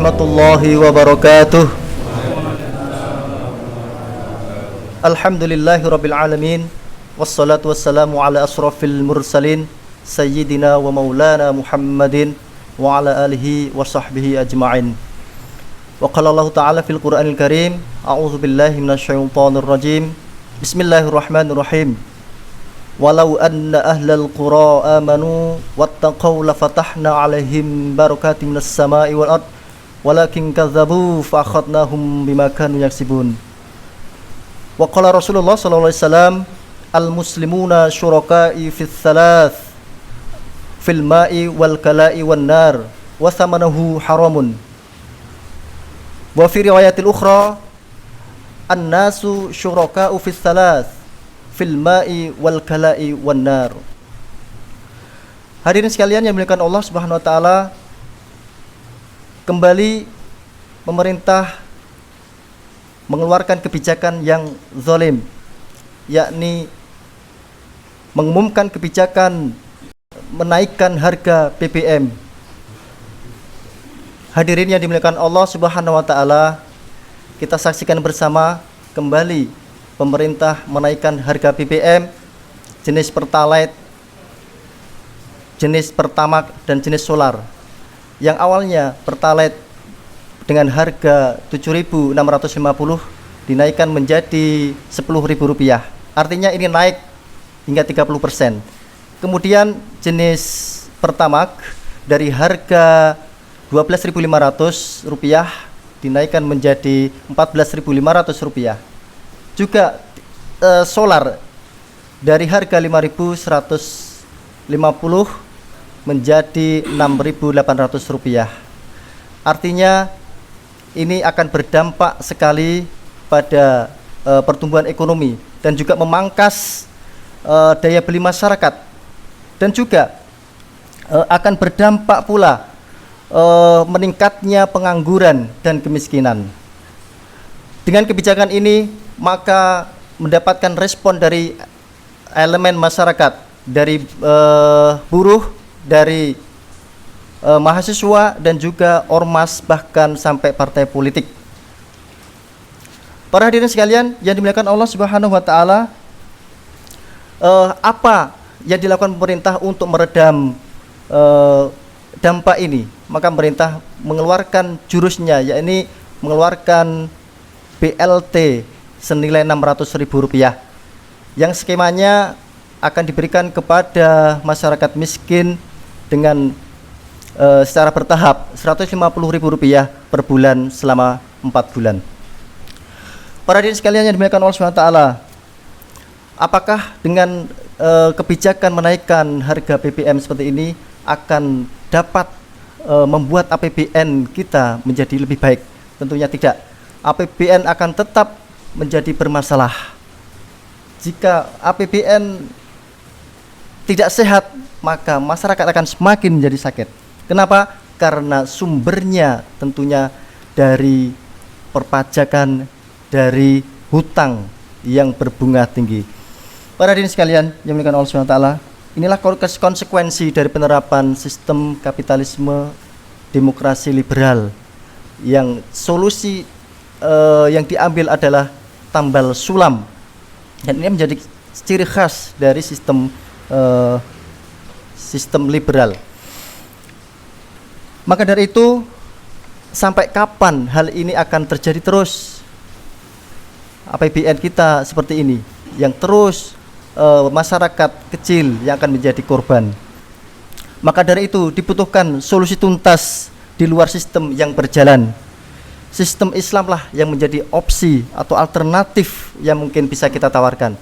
warahmatullahi wabarakatuh. Alhamdulillahi rabbil alamin. Wassalatu wassalamu ala asrafil mursalin Sayyidina wa maulana Muhammadin wa ala alihi wa sahbihi ajma'in. Wa qala Allah ta'ala fil Qur'anil Karim, a'udzu billahi minasyaitonir rajim. Bismillahirrahmanirrahim. Walau anna ahlal qura amanu wattaqau lafatahna 'alaihim barakatim minas sama'i wal ard walakin kadzabu fa akhadnahum bima kanu yaksibun. Wa qala Rasulullah sallallahu alaihi wasallam, al muslimuna syuraka'i fis thalath fil ma'i wal kala'i wan nar wa thamanahu haramun. Wa fi riwayatil ukhra, an-nasu syuraka'u fis thalath fil ma'i wal kala'i wan nar. Hadirin sekalian yang dimuliakan Allah Subhanahu wa taala, kembali pemerintah mengeluarkan kebijakan yang zalim, yakni mengumumkan kebijakan menaikkan harga BBM. Hadirin yang dimuliakan Allah Subhanahu wa taala, kita saksikan bersama kembali pemerintah menaikkan harga BBM jenis Pertalite, jenis Pertamax dan jenis solar. Yang awalnya Pertalite dengan harga 7.650 dinaikkan menjadi Rp10.000. Artinya ini naik hingga 30%. Kemudian jenis Pertamax dari harga Rp12.500 dinaikkan menjadi Rp14.500. Juga solar dari harga Rp5.150 menjadi Rp6.800. Artinya ini akan berdampak sekali pada pertumbuhan ekonomi dan juga memangkas daya beli masyarakat, dan juga akan berdampak pula meningkatnya pengangguran dan kemiskinan. Dengan kebijakan ini maka mendapatkan respon dari elemen masyarakat, dari buruh, dari mahasiswa dan juga ormas, bahkan sampai partai politik. Para hadirin sekalian yang dimuliakan Allah Subhanahu wa taala, apa yang dilakukan pemerintah untuk meredam dampak ini? Maka pemerintah mengeluarkan jurusnya, yakni mengeluarkan BLT senilai Rp600.000 yang skemanya akan diberikan kepada masyarakat miskin dengan secara bertahap Rp150.000 per bulan selama 4 bulan. Para hadirin sekalian yang dimuliakan Allah SWT, apakah dengan kebijakan menaikkan harga BBM seperti ini akan dapat membuat APBN kita menjadi lebih baik? Tentunya tidak. APBN akan tetap menjadi bermasalah. Jika APBN tidak sehat, maka masyarakat akan semakin menjadi sakit. Kenapa? Karena sumbernya tentunya dari perpajakan, dari hutang yang berbunga tinggi. Para hadirin sekalian yang dimuliakan Allah SWT, inilah konsekuensi dari penerapan sistem kapitalisme demokrasi liberal, yang solusi yang diambil adalah tambal sulam, dan ini menjadi ciri khas dari sistem liberal. Maka dari itu, sampai kapan hal ini akan terjadi terus? APBN kita seperti ini, yang terus masyarakat kecil yang akan menjadi korban. Maka dari itu dibutuhkan solusi tuntas di luar sistem yang berjalan. Sistem Islamlah yang menjadi opsi atau alternatif yang mungkin bisa kita tawarkan.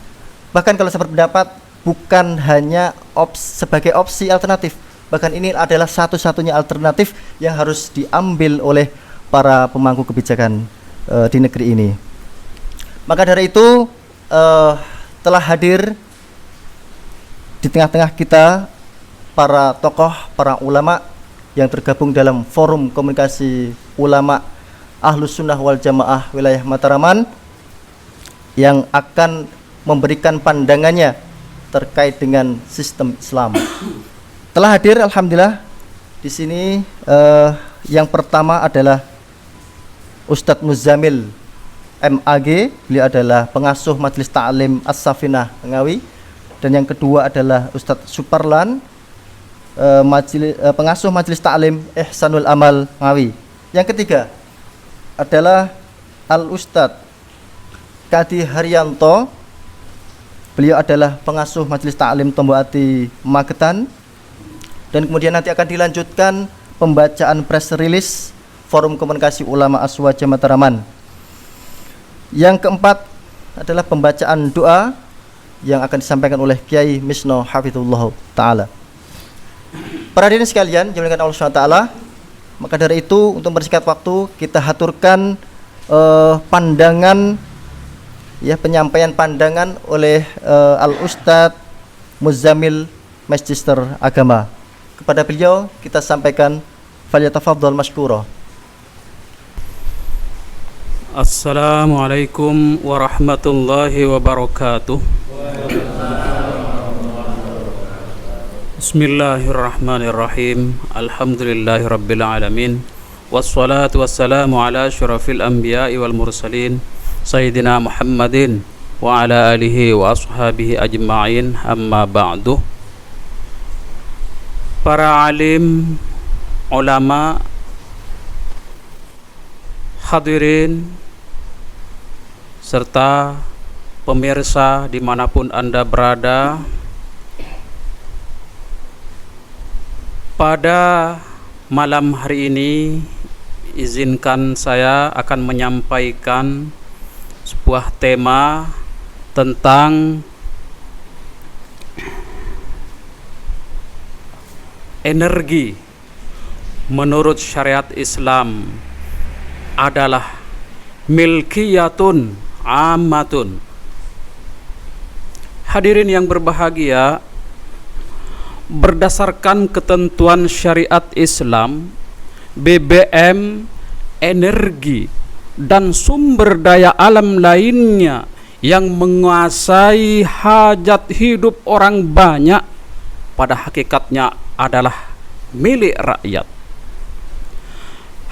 Bahkan kalau saya berpendapat, bukan hanya sebagai opsi alternatif, bahkan ini adalah satu-satunya alternatif yang harus diambil oleh para pemangku kebijakan di negeri ini. Maka dari itu telah hadir di tengah-tengah kita para tokoh, para ulama yang tergabung dalam Forum Komunikasi Ulama Ahlus Sunnah wal Jamaah wilayah Matraman, yang akan memberikan pandangannya terkait dengan sistem Islam. Telah hadir alhamdulillah di sini. Yang pertama adalah Ustadz Muzamil MAG, beliau adalah pengasuh Majelis Ta'lim As-Safinah Ngawi. Dan yang kedua adalah Ustadz Suparlan, pengasuh Majelis Ta'lim Ihsanul Amal Ngawi. Yang ketiga adalah Al-Ustadz Kadi Haryanto, beliau adalah pengasuh Majelis Ta'lim Tomboati Magetan. Dan kemudian nanti akan dilanjutkan pembacaan press release Forum Komunikasi Ulama Aswaja Mataraman. Yang keempat adalah pembacaan doa yang akan disampaikan oleh Kiai Misno Hafizullah Ta'ala. Para hadirin sekalian, dimuliakan Allah SWT, maka dari itu untuk bersingkat waktu kita haturkan pandangan, ya, penyampaian pandangan oleh Al-Ustadz Muzamil Magister Agama. Kepada beliau kita sampaikan, falyatafaddal masykura. Assalamualaikum warahmatullahi wabarakatuh. Bismillahirrahmanirrahim. Alhamdulillahirabbil alamin. Wassalatu wassalamu ala asyrafil anbiya'i wal mursalin Sayyidina Muhammadin wa ala alihi wa ashabihi ajma'in, amma ba'du. Para alim, ulama, hadirin, serta pemirsa dimanapun Anda berada, pada malam hari ini izinkan saya akan menyampaikan sebuah tema tentang energi menurut syariat Islam adalah milkiyatun ammatun. Hadirin yang berbahagia, berdasarkan ketentuan syariat Islam, BBM, energi, dan sumber daya alam lainnya yang menguasai hajat hidup orang banyak pada hakikatnya adalah milik rakyat.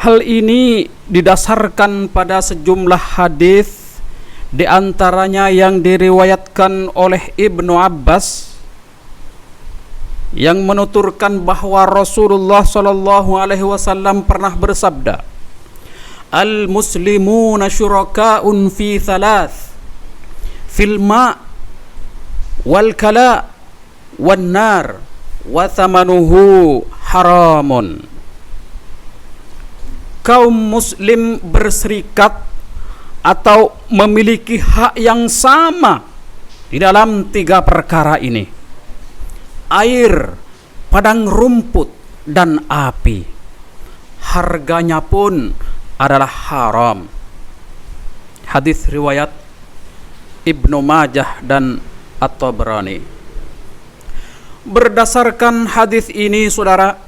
Hal ini didasarkan pada sejumlah hadis, di antaranya yang diriwayatkan oleh Ibnu Abbas yang menuturkan bahwa Rasulullah SAW pernah bersabda, "Al-muslimuna syuraka'un fi thalath, fil ma' wal kala' wan nar wa thamanuhu haramun." Kaum muslim berserikat atau memiliki hak yang sama di dalam tiga perkara ini: air, padang rumput, dan api. Harganya pun adalah haram. Hadis riwayat Ibnu Majah dan At-Tabrani. Berdasarkan hadis ini, saudara,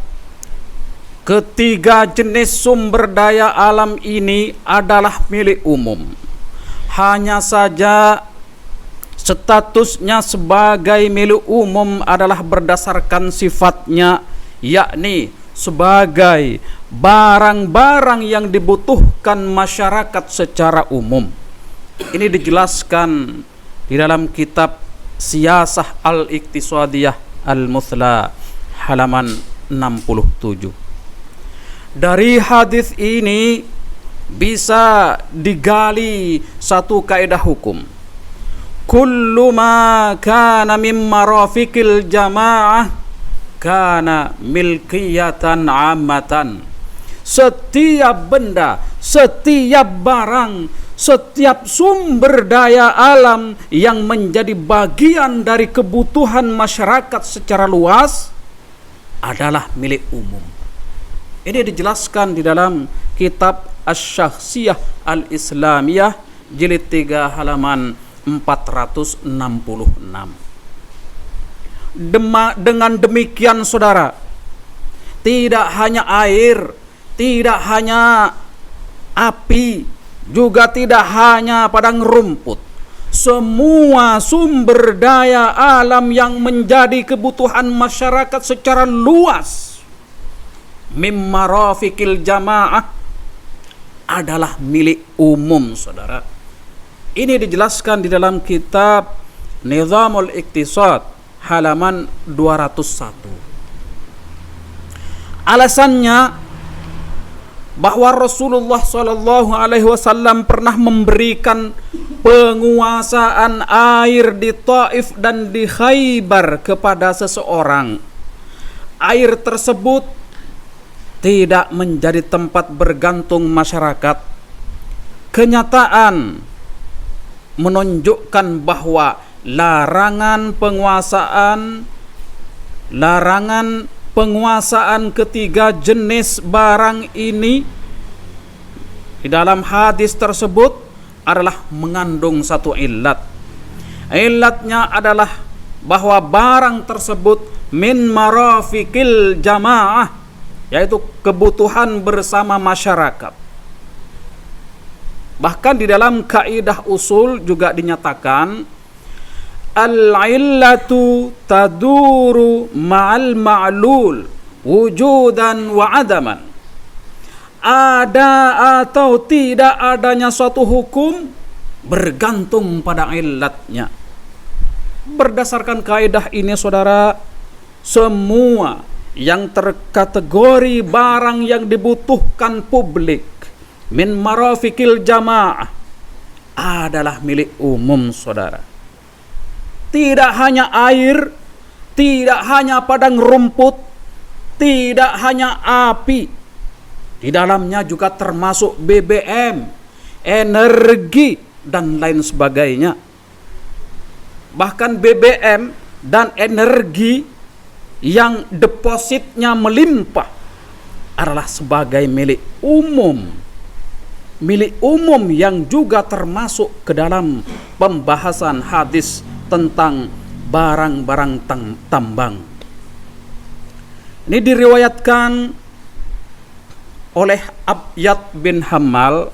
ketiga jenis sumber daya alam ini adalah milik umum. Hanya saja statusnya sebagai milik umum adalah berdasarkan sifatnya, yakni sebagai barang-barang yang dibutuhkan masyarakat secara umum. Ini dijelaskan di dalam kitab Siyasah Al-Iqtisadiyah Al-Muthla halaman 67. Dari hadis ini bisa digali satu kaidah hukum. Kullu ma kana min marafiqil jamaah kana milkiyatan ammatan. Setiap benda, setiap barang, setiap sumber daya alam yang menjadi bagian dari kebutuhan masyarakat secara luas adalah milik umum. Ini dijelaskan di dalam kitab Asy-Syakhsiyah Al-Islamiyah jilid 3 halaman 466. Dengan demikian, saudara, tidak hanya air, tidak hanya api, juga tidak hanya padang rumput, semua sumber daya alam yang menjadi kebutuhan masyarakat secara luas, mimma rafiqil jamaah, adalah milik umum, saudara. Ini dijelaskan di dalam kitab Nizamul Iqtisad halaman 201. Alasannya bahwa Rasulullah Shallallahu Alaihi Wasallam pernah memberikan penguasaan air di Taif dan di Khaybar kepada seseorang. Air tersebut tidak menjadi tempat bergantung masyarakat. Kenyataan menunjukkan bahwa larangan penguasaan ketiga jenis barang ini di dalam hadis tersebut adalah mengandung satu illat. Illatnya adalah bahwa barang tersebut min marafiqil jamaah, yaitu kebutuhan bersama masyarakat. Bahkan di dalam kaidah usul juga dinyatakan al-illatu taduru ma'al ma'lul wujudan wa adaman. Ada atau tidak adanya suatu hukum bergantung pada illatnya. Berdasarkan kaidah ini, saudara, semua yang terkategori barang yang dibutuhkan publik min marafiqil jamaah adalah milik umum, saudara. Tidak hanya air, tidak hanya padang rumput, tidak hanya api. Di dalamnya juga termasuk BBM, energi, dan lain sebagainya. Bahkan BBM dan energi yang depositnya melimpah adalah sebagai milik umum. Milik umum yang juga termasuk ke dalam pembahasan hadis tentang barang-barang tambang. Ini diriwayatkan oleh Abyad bin Hammal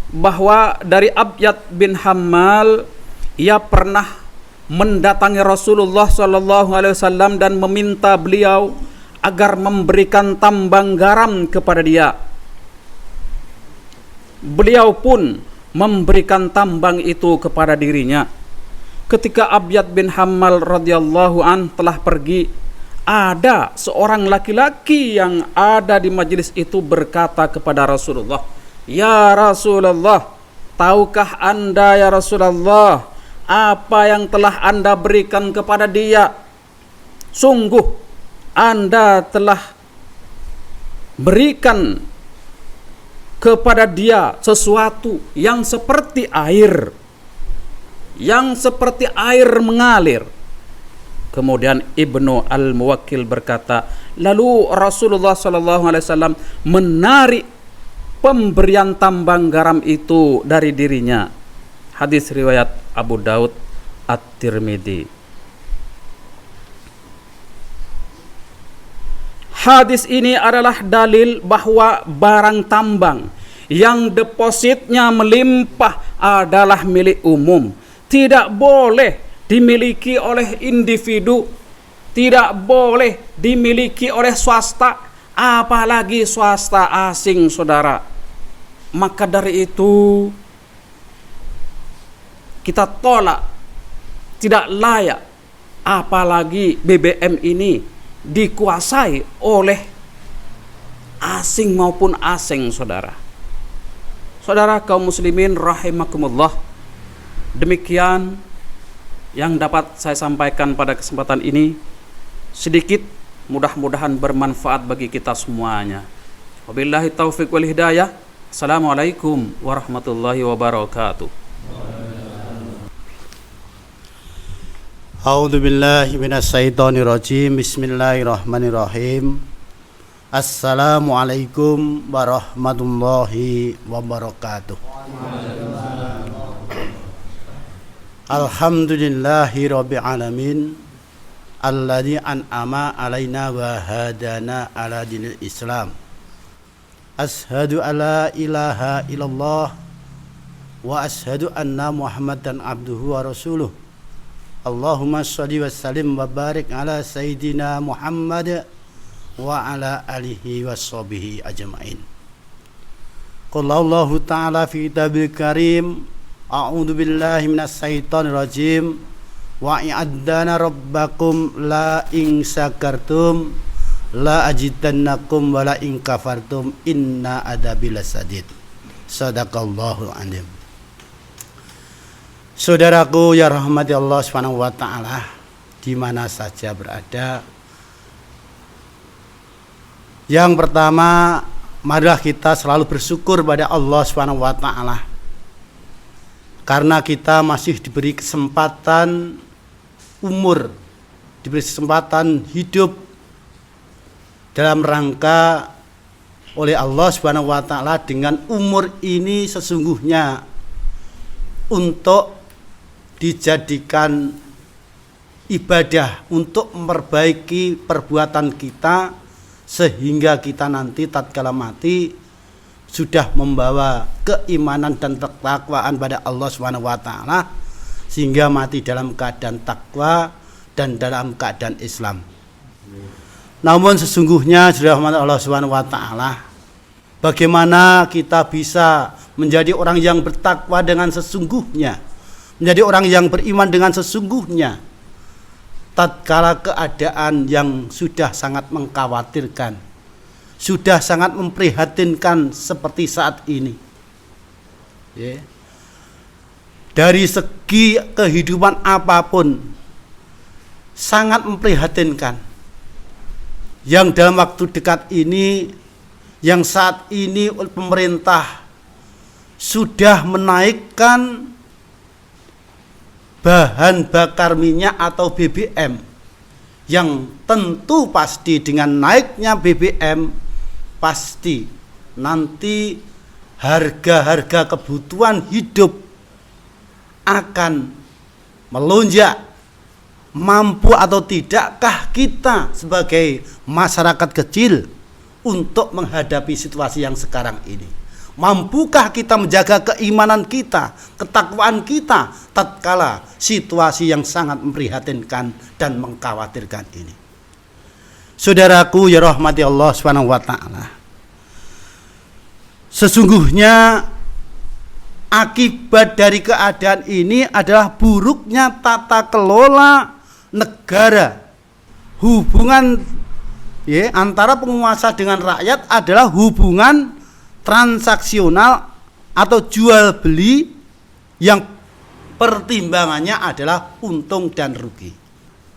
bahwa dari Abyad bin Hammal ia pernah mendatangi Rasulullah Shallallahu Alaihi Wasallam dan meminta beliau agar memberikan tambang garam kepada dia. Beliau pun memberikan tambang itu kepada dirinya. Ketika Abyad bin Hammal radhiyallahu an telah pergi, ada seorang laki-laki yang ada di majelis itu berkata kepada Rasulullah, "Ya Rasulullah, tahukah Anda ya Rasulullah apa yang telah Anda berikan kepada dia? Sungguh Anda telah berikan kepada dia sesuatu yang seperti air, mengalir." Kemudian Ibnu Al-Muwakkil berkata, lalu Rasulullah SAW menarik pemberian tambang garam itu dari dirinya. Hadis riwayat Abu Daud At-Tirmidzi. Hadis ini adalah dalil bahwa barang tambang yang depositnya melimpah adalah milik umum. Tidak boleh dimiliki oleh individu, tidak boleh dimiliki oleh swasta, apalagi swasta asing, saudara. Maka dari itu kita tolak, tidak layak apalagi BBM ini dikuasai oleh asing maupun asing, saudara. Saudara kaum muslimin rahimakumullah, demikian yang dapat saya sampaikan pada kesempatan ini. Sedikit, mudah-mudahan bermanfaat bagi kita semuanya. Wabillahi taufiq wal hidayah. Assalamualaikum warahmatullahi wabarakatuh. A'udzu billahi minasyaitonir rajim. Bismillahirrahmanirrahim. Assalamualaikum warahmatullahi wabarakatuh. Alhamdulillahi rabbil alamin alladzi an'ama alaina wa hadana ala dinil Islam. Ashhadu alla ilaha illallah wa ashhadu anna Muhammadan abduhu wa rasuluh. Allahumma shalli wa sallim wa barik ala sayyidina Muhammad wa ala alihi wa sahbihi ajma'in. Qala Allah Ta'ala fi kitabil karim, a'udzu billahi minas syaitonir rajim, wa i'addana rabbakum la in syakartum la ajidannakum wa la in kafartum inna adabi lasadid. Sadaqallahu azim. Saudaraku ya rahmati Allah Subhanahu wa taala, di mana saja berada. Yang pertama, marilah kita selalu bersyukur pada Allah Subhanahu wa taala. Karena kita masih diberi kesempatan umur, diberi kesempatan hidup dalam rangka oleh Allah Subhanahu wa taala, dengan umur ini sesungguhnya untuk dijadikan ibadah, untuk memperbaiki perbuatan kita, sehingga kita nanti tatkala mati sudah membawa keimanan dan ketakwaan pada Allah Subhanahu wa taala, sehingga mati dalam keadaan takwa dan dalam keadaan Islam. Namun sesungguhnya sudah rahmat Allah Subhanahu wa taala, bagaimana kita bisa menjadi orang yang bertakwa dengan sesungguhnya, menjadi orang yang beriman dengan sesungguhnya, tatkala keadaan yang sudah sangat mengkhawatirkan, sudah sangat memprihatinkan seperti saat ini. Dari segi kehidupan apapun sangat memprihatinkan. Yang dalam waktu dekat ini, yang saat ini pemerintah sudah menaikkan bahan bakar minyak atau BBM, yang tentu pasti dengan naiknya BBM pasti nanti harga-harga kebutuhan hidup akan melonjak. Mampu atau tidakkah kita sebagai masyarakat kecil untuk menghadapi situasi yang sekarang ini? Mampukah kita menjaga keimanan kita, ketakwaan kita tatkala situasi yang sangat memprihatinkan dan mengkhawatirkan ini? Saudaraku ya rahmati Allah Subhanahu wa taala, sesungguhnya akibat dari keadaan ini adalah buruknya tata kelola negara. Hubungan antara penguasa dengan rakyat adalah hubungan transaksional atau jual beli yang pertimbangannya adalah untung dan rugi.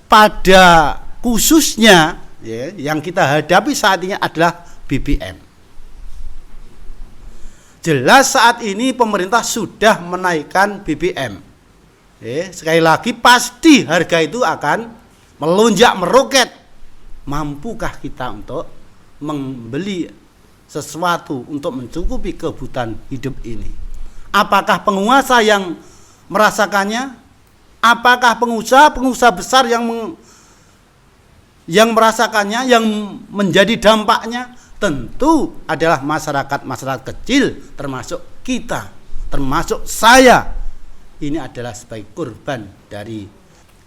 Pada khususnya yang kita hadapi saat ini adalah BBM. Jelas saat ini pemerintah sudah menaikkan BBM. Sekali lagi pasti harga itu akan melonjak, meroket. Mampukah kita untuk membeli sesuatu untuk mencukupi kebutuhan hidup ini? Apakah penguasa yang merasakannya? Apakah pengusaha besar yang merasakannya, yang menjadi dampaknya? Tentu adalah masyarakat kecil, termasuk kita, termasuk saya. Ini adalah sebagai korban dari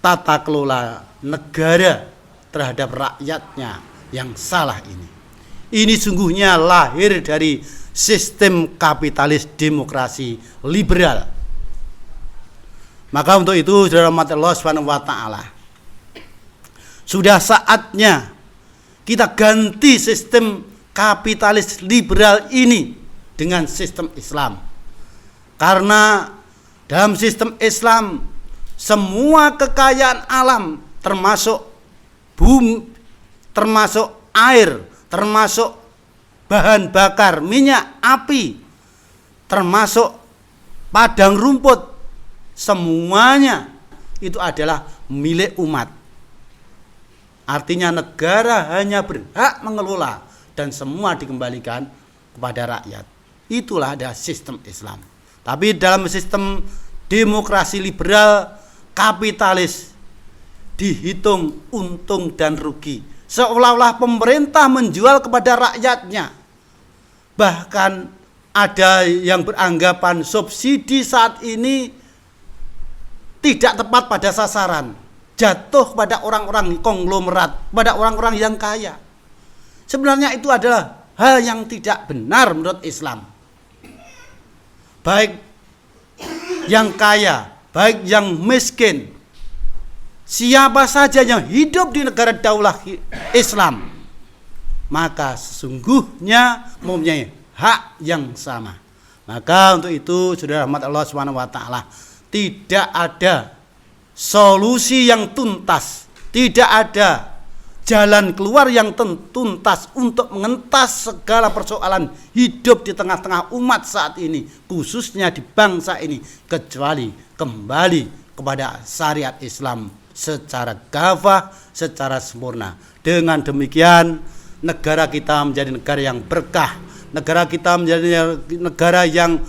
tata kelola negara terhadap rakyatnya yang salah ini. Ini sungguhnya lahir dari sistem kapitalis demokrasi liberal. Maka untuk itu, saudara Allah Subhanahu wa taala, sudah saatnya kita ganti sistem kapitalis liberal ini dengan sistem Islam. Karena dalam sistem Islam semua kekayaan alam, termasuk bumi, termasuk air, termasuk bahan bakar minyak, api, termasuk padang rumput, semuanya itu adalah milik umat. Artinya negara hanya berhak mengelola dan semua dikembalikan kepada rakyat. Itulah ada sistem Islam. Tapi dalam sistem demokrasi liberal kapitalis dihitung untung dan rugi. Seolah-olah pemerintah menjual kepada rakyatnya. Bahkan ada yang beranggapan subsidi saat ini tidak tepat pada sasaran, jatuh pada orang-orang konglomerat, pada orang-orang yang kaya. Sebenarnya itu adalah hal yang tidak benar menurut Islam. baik yang kaya, baik yang miskin, siapa saja yang hidup di negara daulah Islam, maka sesungguhnya mempunyai hak yang sama. Maka untuk itu, saudara rahmat Allah Subhanahu wa taala, tidak ada solusi yang tuntas, tidak ada jalan keluar yang tuntas untuk mengentas segala persoalan hidup di tengah-tengah umat saat ini, khususnya di bangsa ini, kecuali kembali kepada syariat Islam secara gafah, secara sempurna. Dengan demikian, negara kita menjadi negara yang berkah, negara kita menjadi negara yang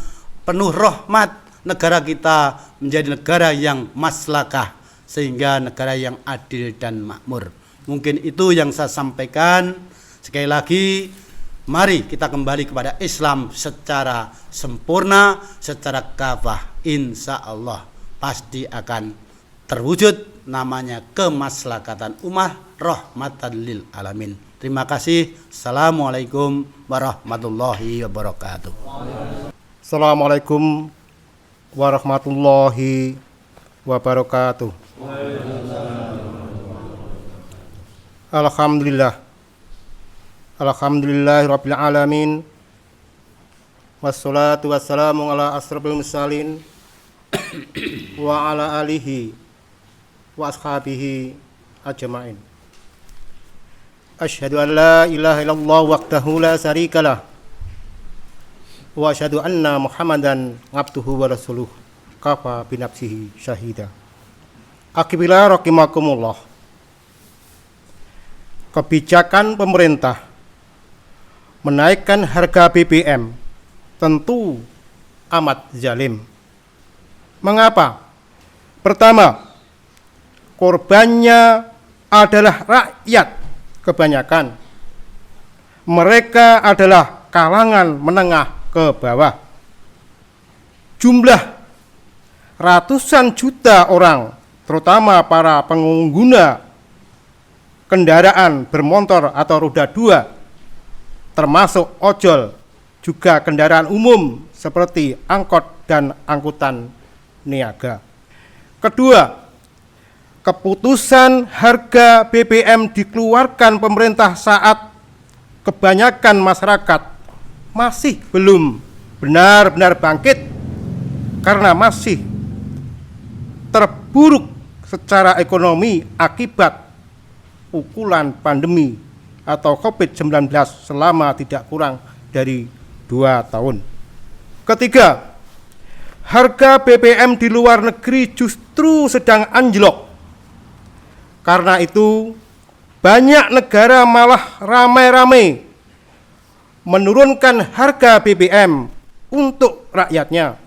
penuh rahmat, negara kita menjadi negara yang maslakah, sehingga negara yang adil dan makmur. Mungkin itu yang saya sampaikan. Sekali lagi, mari kita kembali kepada Islam secara sempurna, secara kafah. Insya Allah pasti akan terwujud namanya kemaslahatan ummah, rahmatan lil alamin. Terima kasih. Assalamualaikum warahmatullahi wabarakatuh. Assalamualaikum warahmatullahi wabarakatuh. Alhamdulillahirabbil alamin. Wassalatu wassalamu ala asrofil mursalin wa ala alihi wa ashabihi ajmain. Asyhadu an la ilaha illallah wahdahu la syarikalah wa asyhadu anna Muhammadan abduhu wa rasuluh kafa bi nafsihi syahida. Akibila rahimakumullah. Kebijakan pemerintah menaikkan harga BBM tentu amat zalim. Mengapa? Pertama, korbannya adalah rakyat kebanyakan. Mereka adalah kalangan menengah ke bawah. Jumlah ratusan juta orang, terutama para pengguna kendaraan bermotor atau roda 2, termasuk ojol, juga kendaraan umum seperti angkot dan angkutan niaga. Kedua, keputusan harga BBM dikeluarkan pemerintah saat kebanyakan masyarakat masih belum benar-benar bangkit karena masih terpuruk secara ekonomi akibat pukulan pandemi atau COVID-19 selama tidak kurang dari 2 tahun. Ketiga, harga BBM di luar negeri justru sedang anjlok. Karena itu, banyak negara malah ramai-ramai menurunkan harga BBM untuk rakyatnya.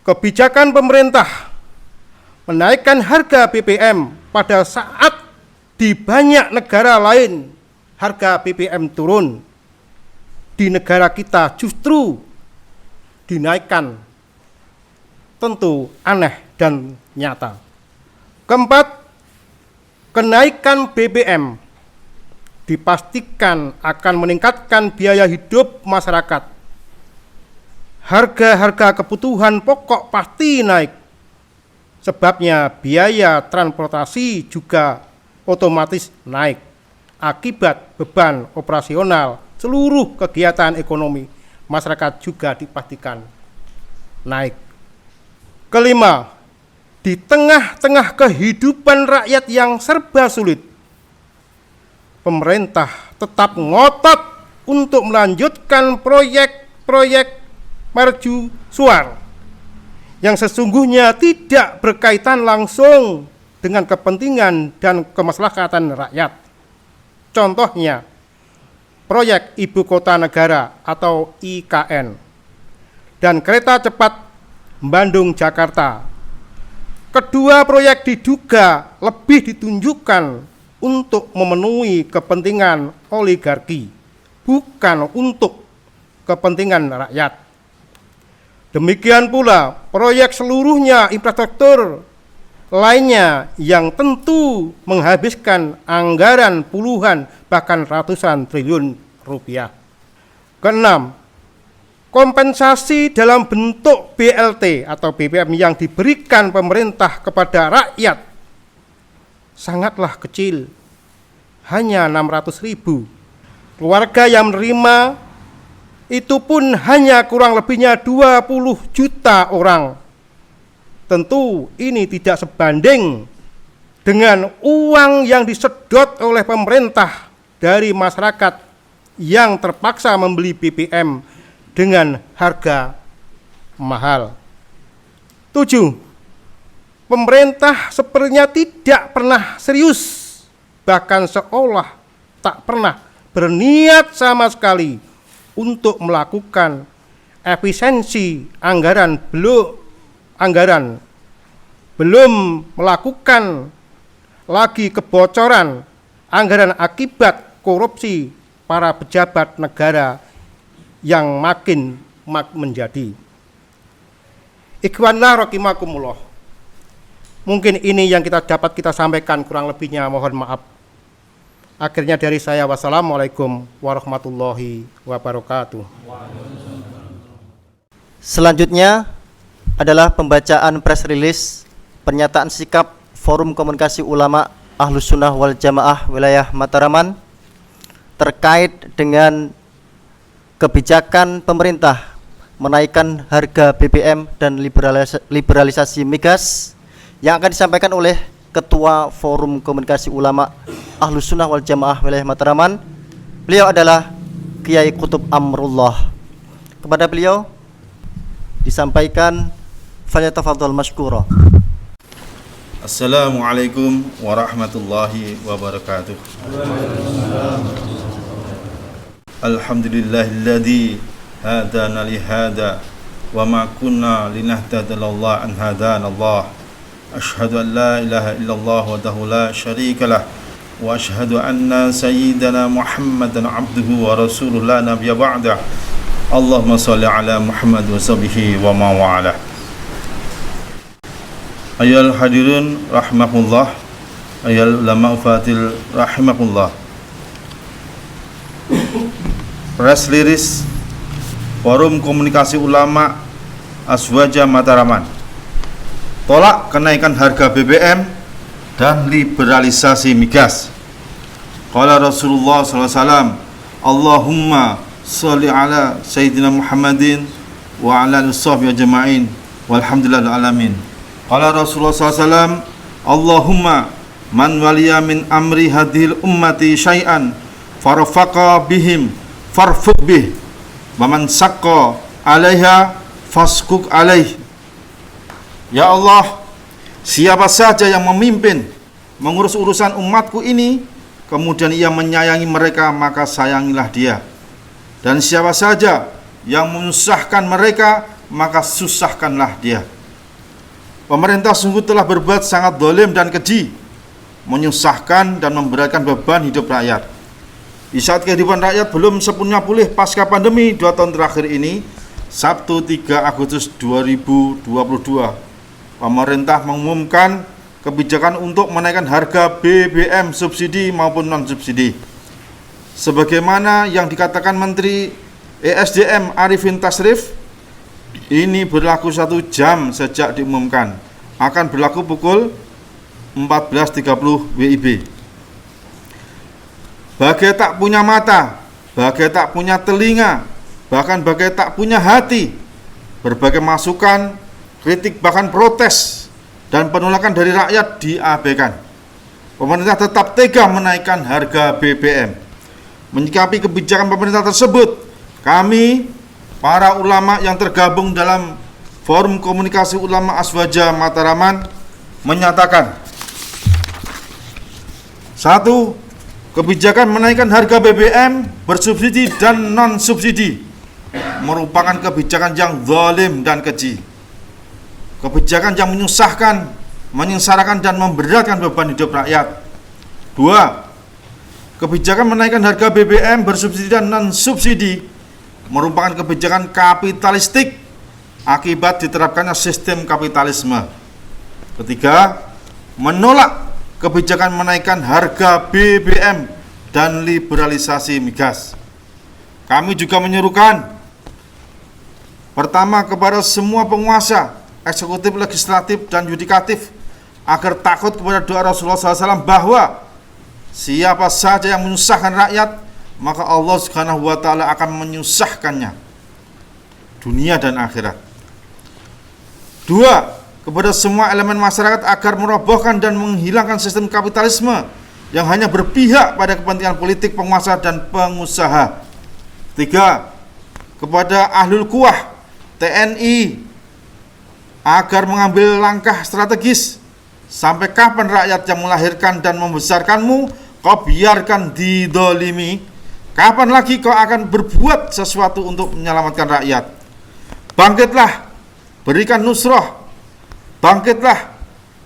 Kebijakan pemerintah menaikkan harga BBM pada saat di banyak negara lain harga BBM turun, di negara kita justru dinaikkan, tentu aneh dan nyata. Keempat, kenaikan BBM dipastikan akan meningkatkan biaya hidup masyarakat. Harga-harga kebutuhan pokok pasti naik. Sebabnya biaya transportasi juga otomatis naik akibat beban operasional seluruh kegiatan ekonomi masyarakat juga dipastikan naik. Kelima, di tengah-tengah kehidupan rakyat yang serba sulit, pemerintah tetap ngotot untuk melanjutkan proyek-proyek mercusuar yang sesungguhnya tidak berkaitan langsung dengan kepentingan dan kemaslahatan rakyat. Contohnya, proyek Ibu Kota Negara atau IKN dan kereta cepat Bandung-Jakarta. Kedua proyek diduga lebih ditunjukkan untuk memenuhi kepentingan oligarki, bukan untuk kepentingan rakyat. Demikian pula proyek seluruhnya infrastruktur lainnya yang tentu menghabiskan anggaran puluhan bahkan ratusan triliun rupiah. Keenam, kompensasi dalam bentuk BLT atau BBM yang diberikan pemerintah kepada rakyat sangatlah kecil, hanya 600.000. Keluarga yang menerima itu pun hanya kurang lebihnya 20 juta orang. Tentu ini tidak sebanding dengan uang yang disedot oleh pemerintah dari masyarakat yang terpaksa membeli BBM dengan harga mahal. 7. Pemerintah sepertinya tidak pernah serius, bahkan seolah tak pernah berniat sama sekali untuk melakukan efisiensi anggaran, belum melakukan lagi kebocoran anggaran akibat korupsi para pejabat negara yang makin menjadi. Ikhwanna rahimakumullah. Mungkin ini yang dapat kita sampaikan, kurang lebihnya mohon maaf. Akhirnya dari saya, wassalamualaikum warahmatullahi wabarakatuh. Selanjutnya adalah pembacaan press release pernyataan sikap Forum Komunikasi Ulama Ahlus Sunnah wal Jamaah wilayah Mataraman terkait dengan kebijakan pemerintah menaikkan harga BBM dan liberalisasi migas yang akan disampaikan oleh Ketua Forum Komunikasi Ulama Ahlus Sunnah wal Jamaah wilayah Mataraman. Beliau adalah Kiai Qutub Amrullah. Kepada beliau disampaikan, falyatafadhal mashkura. Assalamualaikum warahmatullahi wabarakatuh. Alhamdulillahilladzi hadana li hada wa ma kunna linahtadiya laula an hadana Allah. Asyhadu an la ilaha illallah wahdahu la syarika lah wa asyhadu anna sayyidana Muhammadan abduhu wa rasuluhu la nabiyya ba'da. Allahumma shalli ala Muhammad wa sahbihi wa ma wa'ala. Ayol hadirin rahimahullah, ayol ulama ufatil rahimahullah. Press release Forum Komunikasi Ulama Aswaja Mataraman tolak kenaikan harga BBM dan liberalisasi migas. Qala Rasulullah sallallahu alaihi wasallam, Allahumma sholli ala sayyidina Muhammadin wa ala alihi washabihi ajma'in walhamdulillahi alamin. Qala Rasulullah SAW, Allahumma man waliya min amri hadhil ummati syai'an farfaqa bihim farfuq bih wa man saqqa alaiha faskuk alaih. Ya Allah, siapa saja yang memimpin mengurus urusan umatku ini, kemudian ia menyayangi mereka, maka sayangilah dia. Dan siapa saja yang menyusahkan mereka, maka susahkanlah dia. Pemerintah sungguh telah berbuat sangat zalim dan keji, menyusahkan dan memberatkan beban hidup rakyat. Di saat kehidupan rakyat belum sepenuhnya pulih pasca pandemi 2 tahun terakhir ini, Sabtu 3 Agustus 2022, pemerintah mengumumkan kebijakan untuk menaikkan harga BBM subsidi maupun non-subsidi. Sebagaimana yang dikatakan Menteri ESDM Arifin Tasrif, ini berlaku 1 jam sejak diumumkan, akan berlaku pukul 14.30 WIB. Bagai tak punya mata, bagai tak punya telinga, bahkan bagai tak punya hati, berbagai masukan, kritik, bahkan protes dan penolakan dari rakyat diabaikan. Pemerintah tetap tega menaikkan harga BBM. Menyikapi kebijakan pemerintah tersebut, kami para ulama yang tergabung dalam Forum Komunikasi Ulama Aswaja Mataraman menyatakan, 1. Kebijakan menaikkan harga BBM bersubsidi dan non-subsidi merupakan kebijakan yang zalim dan keji. Kebijakan yang menyusahkan, menyengsarakan dan memberatkan beban hidup rakyat. 2. Kebijakan menaikkan harga BBM bersubsidi dan non-subsidi merupakan kebijakan kapitalistik akibat diterapkannya sistem kapitalisme. 3. Menolak kebijakan menaikkan harga BBM dan liberalisasi migas. Kami juga menyerukan Pertama, kepada semua penguasa, eksekutif, legislatif, dan yudikatif, agar takut kepada doa Rasulullah SAW bahwa siapa saja yang menyusahkan rakyat, maka Allah Subhanahu wa Ta'ala akan menyusahkannya dunia dan akhirat. 2, kepada semua elemen masyarakat agar merobohkan dan menghilangkan sistem kapitalisme yang hanya berpihak pada kepentingan politik penguasa dan pengusaha. 3, kepada ahlul quwah TNI agar mengambil langkah strategis. Sampai kapan rakyat yang melahirkan dan membesarkanmu kau biarkan didolimi? Kapan lagi kau akan berbuat sesuatu untuk menyelamatkan rakyat? Bangkitlah, berikan nusrah. Bangkitlah,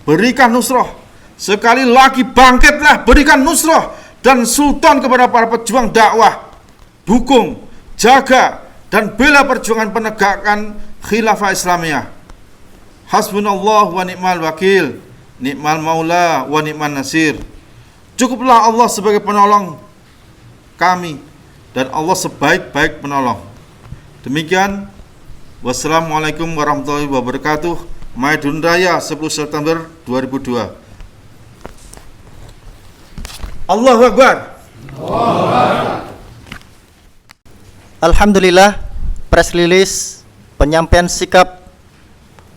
berikan nusrah. Sekali lagi bangkitlah, berikan nusrah dan sultan kepada para pejuang dakwah. Dukung, jaga, dan bela perjuangan penegakan khilafah Islamiyah. Hasbunallah wa ni'mal wakil, ni'mal maula wa ni'man nasir. Cukuplah Allah sebagai penolong kami dan Allah sebaik-baik penolong. Demikian, wassalamualaikum warahmatullahi wabarakatuh. Maidun Raya 10 September 2002. Allahu Akbar. Alhamdulillah, press release penyampaian sikap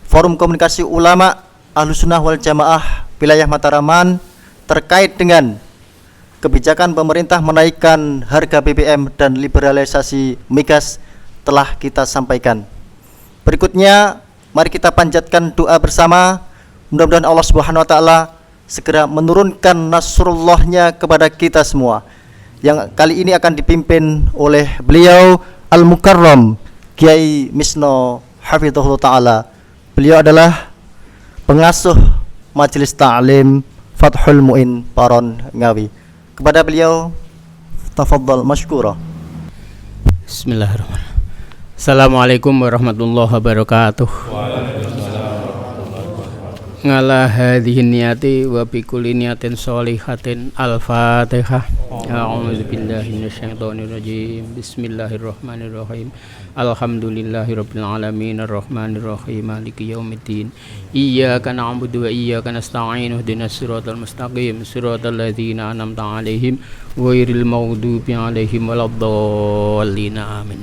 Forum Komunikasi Ulama Ahlussunnah wal Jamaah wilayah Mataraman terkait dengan kebijakan pemerintah menaikkan harga BBM dan liberalisasi migas telah kita sampaikan. Berikutnya, mari kita panjatkan doa bersama. Mudah-mudahan Allah Subhanahu wa Ta'ala segera menurunkan nasrullahnya kepada kita semua, yang kali ini akan dipimpin oleh beliau Al-Mukarram Kiai Misno Hafizahullah Ta'ala. Beliau adalah pengasuh Majelis Ta'lim Fathul Mu'in Paron Ngawi. Kepada beliau, tafadhal masykura. Bismillahirrahmanirrahim. Assalamualaikum warahmatullahi wabarakatuh. Ngala hadhihi niyati wa bi kulli niyatin sholihatin. Al-Fatihah. A'udzu billahi minasyaitonir rajim. Bismillahirrahmanirrahim. Alhamdulillahirabbil alamin arrahmanir rahim maliki yaumiddin. Iyyaka na'budu wa iyyaka nasta'in ihdinas siratal mustaqim siratal ladzina an'amta 'alaihim ghairil maghdubi 'alaihim waladdallin. Amin.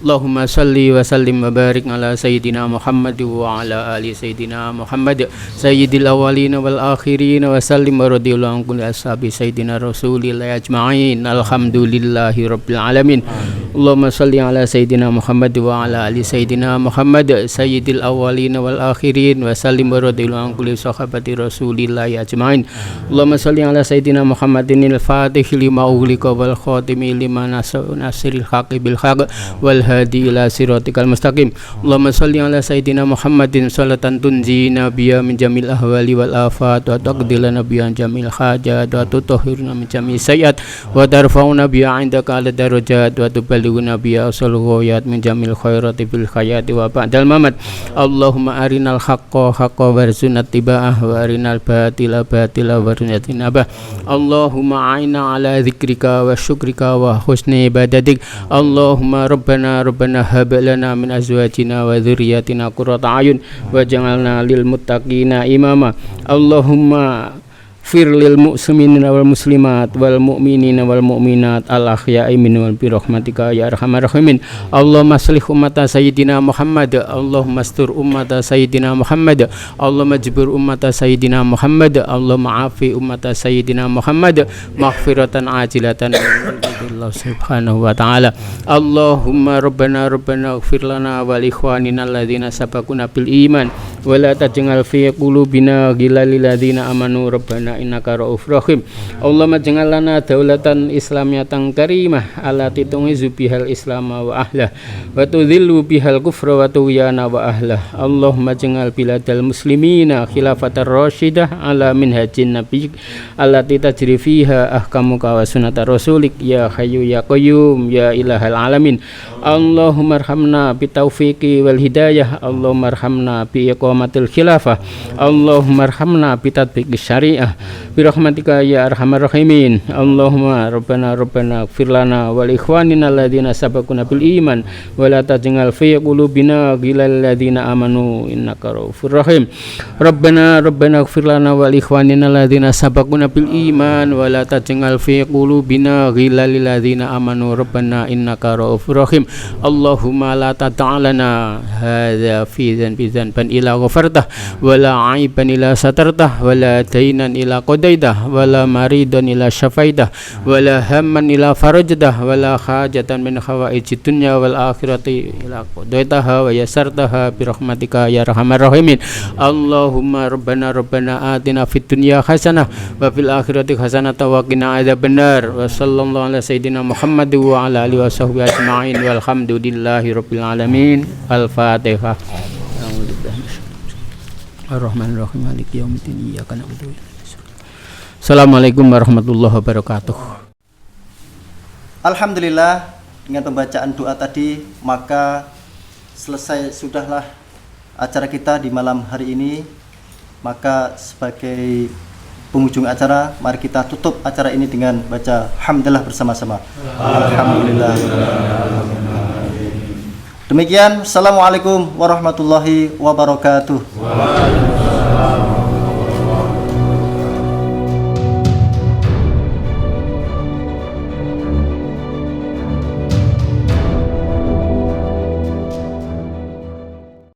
Allahumma salli wa sallim wa barik ala sayyidina Muhammad wa ala ali sayyidina Muhammad sayyidil awwalin wal akhirin wa sallim wa radhiyallahu an kulli ashabi sayyidina Rasulillah ajma'in. Alhamdulillahi rabbil alamin. Allahumma salli ala sayyidina Muhammad wa ala ali sayyidina Muhammad sayyidil awwalin wal akhirin wa sallim wa radhiyallahu an kulli sahabati Rasulillah ajma'in. Allahumma salli ala sayyidina Muhammadin al-fatih lima ughliqa wal khatimi lima nasiril haqqi bil haqq wal hadi ila siratikal mustaqim. Allahumma salli ala sayyidina Muhammadin salatan tunjina biya min jamil ahwali wal afat wa taqdilana biya jamil hajat wa tutahhirna min jamil sayyat wa tarfa'una biya indaka ala darajat wa tuballighuna biya asal ghayat min jamil khairati fil hayati wa ba'dal mamat. Allahumma arinal haqqa haqqa warzuqna tiba'ah wa arinal batila batila warzuqna tinabah. Allahumma a'inna ala dzikrika wa syukrika wa husni ibadatik. Allahumma rabbana hab lana min azwajina wa dzurriyyatina qurrata a'yun waj'alna lil muttaqina imama. Allahumma fir lil muslimina wal muslimat wal mu'minina wal mu'minat al ahya'i minhum bi rahmatika ya arhamar rahimin. Allahumma aslih ummata sayyidina Muhammad. Allahumma astur ummata sayyidina Muhammad. Allahumma jibur ummata sayyidina Muhammad. Allahumma afi ummata sayyidina Muhammad maghfiratan ajilatan Allah subhanahu wa ta'ala. Allahumma rabbana ighfir lana wa li ikhwanina alladzina sabaquna bil iman wa la taj'al fi qulubina ghillan lil ladzina amanu rabbana innaka ra'ufur rahim. Allahumma ij'al lana daulatan islamiyatan karimah allati tu'izu bihal islam wa ahlah wa tudhillu bihal kufra wa tughyanana wa ahlah. Allahumma ij'al biladal muslimina khilafatar rasyidah ala minhajin nabiyyik allati tajri fiha ahkamuka wa sunnatar rasulik ya hayyu ya qayyum ya ilahal alamin. Allahumma arhamna bitaufiqi wal hidayah. Allahumma arhamna bi iqamati iqamatil khilafah. Allahumma arhamna bi tatbiqis syariah bi rahmatika ya arhamar rahimin. Allahumma rabbana ighfir lana wal ikhwanina alladziina sabaquna bil iman wa la taj'al fi qulubina ghillal ladzina amanu innaka ra'ufur rahim. Rabbana ighfir lana wal ikhwanina alladziina sabaquna bil iman wa la taj'al fi qulubina ghillal ladzina amanu rabbana innaka ra'ufur rahim. Allahumma la tad'alana hadza fi dzanban ila ghafartah wa la 'aiban ila satartah wa la dainan ila qadaitah wa la maridan ila syafaitah wa la hamman ila farajtah wa la hajatan min hawaijid dunya wal akhirati ila qadaitaha wa yasartaha bi rahmatika ya arhamar rahimin. Allahumma rabbana atina fid dunya hasanah wa fil akhirati hasanah wa qina adzabannar. Wa sallallahu ala sayyidina Muhammad wa ala alihi wa sahbihi ajma'in walhamdulillahi rabbil alamin. Al-Fatihah. Ar-Rahmanir-Rahim maliki yaumiddin iyyaka na'budu wa iyyaka nasta'in. Assalamualaikum warahmatullahi wabarakatuh. Alhamdulillah, dengan pembacaan doa tadi maka selesai sudahlah acara kita di malam hari ini. Maka sebagai penghujung acara, mari kita tutup acara ini dengan baca hamdalah bersama-sama. Alhamdulillah. Demikian, assalamualaikum warahmatullahi wabarakatuh.